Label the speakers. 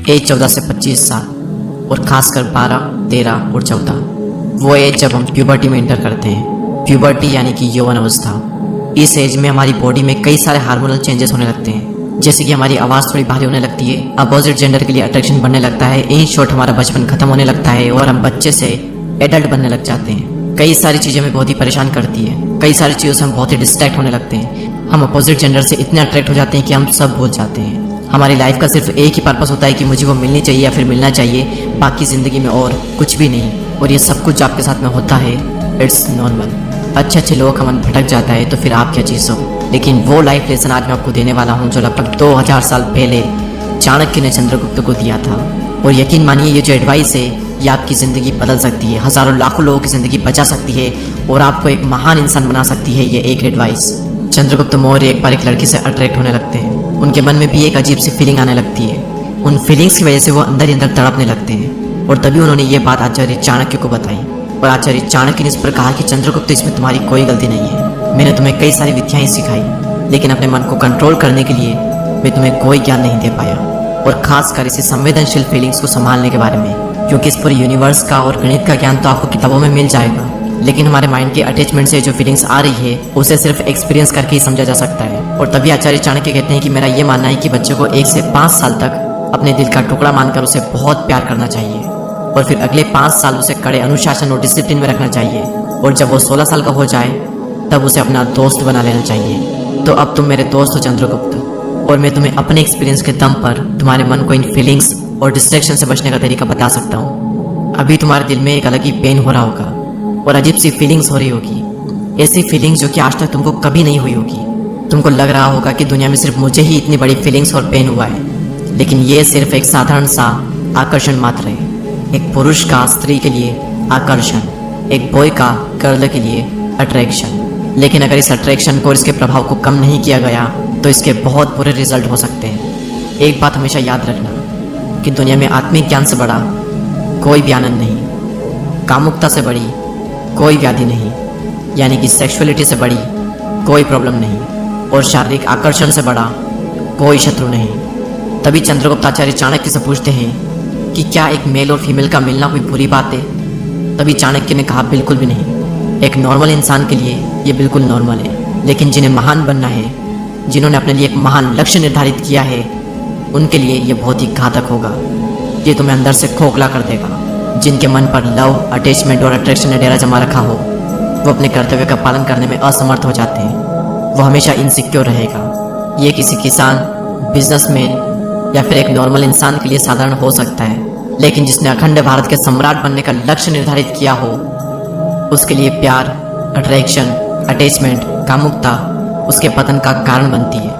Speaker 1: As 14 से 25 साल और खासकर 12, 13 और 14 वो एज जब हम प्यूबर्टी में एंटर करते हैं। प्यूबर्टी यानी कि यौवन अवस्था। इस एज में हमारी बॉडी में कई सारे हार्मोनल चेंजेस होने लगते हैं, जैसे कि हमारी आवाज़ थोड़ी भारी होने लगती है, अपोजिट जेंडर के लिए अट्रैक्शन बढ़ने लगता है, इन शॉर्ट हमारा बचपन खत्म होने लगता है और हम बच्चे से एडल्ट बनने लग जाते हैं। कई सारी चीज़ें हमें बहुत ही परेशान करती है, कई सारी चीज़ों से हम बहुत ही डिस्ट्रैक्ट होने लगते हैं। हम अपोजिट जेंडर से इतने अट्रैक्ट हो जाते हैं कि हम सब भूल जाते हैं। हमारी लाइफ का सिर्फ एक ही पर्पस होता है कि मुझे वो मिलनी चाहिए या फिर मिलना चाहिए, बाकी ज़िंदगी में और कुछ भी नहीं। और ये सब कुछ आपके साथ में होता है, इट्स नॉर्मल। अच्छे लोगों का मन भटक जाता है तो फिर आप क्या चीज़ हो। लेकिन वो लाइफ लेसन आज मैं आपको देने वाला हूँ जो लगभग 2000 साल पहले चाणक्य ने चंद्रगुप्त को दिया था। और यकीन मानिए ये जो एडवाइस है ये आपकी ज़िंदगी बदल सकती है, हज़ारों लाखों लोगों की ज़िंदगी बचा सकती है और आपको एक महान इंसान बना सकती है ये एक एडवाइस। चंद्रगुप्त मौर्य एक बार एक लड़की से अट्रैक्ट होने लगते हैं। उनके मन में भी एक अजीब सी फीलिंग आने लगती है। उन फीलिंग्स की वजह से वो अंदर ही अंदर तड़पने लगते हैं और तभी उन्होंने ये बात आचार्य चाणक्य को बताई। और आचार्य चाणक्य ने इस पर कहा कि चंद्रगुप्त इसमें तुम्हारी कोई गलती नहीं है। मैंने तुम्हें कई सारी विद्याएं सिखाई, लेकिन अपने मन को कंट्रोल करने के लिए मैं तुम्हें कोई ज्ञान नहीं दे पाया, और खासकर इसी संवेदनशील फीलिंग्स को संभालने के बारे में। क्योंकि इस पूरे यूनिवर्स का और गणित का ज्ञान तो आपको किताबों में मिल जाएगा, लेकिन हमारे माइंड के अटैचमेंट से जो फीलिंग्स आ रही है उसे सिर्फ एक्सपीरियंस करके ही समझा जा सकता है। और तभी आचार्य चाणक्य कहते हैं कि मेरा ये मानना है कि बच्चे को 1 से 5 साल तक अपने दिल का टुकड़ा मानकर उसे बहुत प्यार करना चाहिए, और फिर अगले 5 साल उसे कड़े अनुशासन और डिसिप्लिन में रखना चाहिए, और जब वो 16 साल का हो जाए तब उसे अपना दोस्त बना लेना चाहिए। तो अब तुम मेरे दोस्त हो चंद्रगुप्त, और मैं तुम्हें अपने एक्सपीरियंस के दम पर तुम्हारे मन को इन फीलिंग्स और डिस्ट्रैक्शन से बचने का तरीका बता सकता हूँ। अभी तुम्हारे दिल में एक अलग ही पेन हो रहा होगा और अजीब सी फीलिंग्स हो रही होगी, ऐसी फीलिंग्स जो कि आज तक तुमको कभी नहीं हुई होगी। तुमको लग रहा होगा कि दुनिया में सिर्फ मुझे ही इतनी बड़ी फीलिंग्स और पेन हुआ है, लेकिन ये सिर्फ एक साधारण सा आकर्षण मात्र है। एक पुरुष का स्त्री के लिए आकर्षण, एक बॉय का गर्ल के लिए अट्रैक्शन। लेकिन अगर इस अट्रैक्शन को और इसके प्रभाव को कम नहीं किया गया तो इसके बहुत बुरे रिजल्ट हो सकते हैं। एक बात हमेशा याद रखना कि दुनिया में आत्मिक ज्ञान से बड़ा कोई भी आनंद नहीं, कामुकता से बड़ी कोई व्याधि नहीं, यानी कि सेक्सुअलिटी से बड़ी कोई प्रॉब्लम नहीं, और शारीरिक आकर्षण से बड़ा कोई शत्रु नहीं। तभी चंद्रगुप्त आचार्य चाणक्य से पूछते हैं कि क्या एक मेल और फीमेल का मिलना कोई बुरी बात है। तभी चाणक्य ने कहा बिल्कुल भी नहीं। एक नॉर्मल इंसान के लिए ये बिल्कुल नॉर्मल है, लेकिन जिन्हें महान बनना है, जिन्होंने अपने लिए एक महान लक्ष्य निर्धारित किया है, उनके लिए ये बहुत ही घातक होगा। ये तुम्हें अंदर से खोखला कर देगा। जिनके मन पर लव, अटैचमेंट और अट्रैक्शन ने डेरा जमा रखा हो, वो अपने कर्तव्य का पालन करने में असमर्थ हो जाते हैं। वो हमेशा इनसिक्योर रहेगा। ये किसी किसान, बिजनेसमैन या फिर एक नॉर्मल इंसान के लिए साधारण हो सकता है, लेकिन जिसने अखंड भारत के सम्राट बनने का लक्ष्य निर्धारित किया हो, उसके लिए प्यार, अट्रैक्शन, अटैचमेंट, कामुकता उसके पतन का कारण बनती है।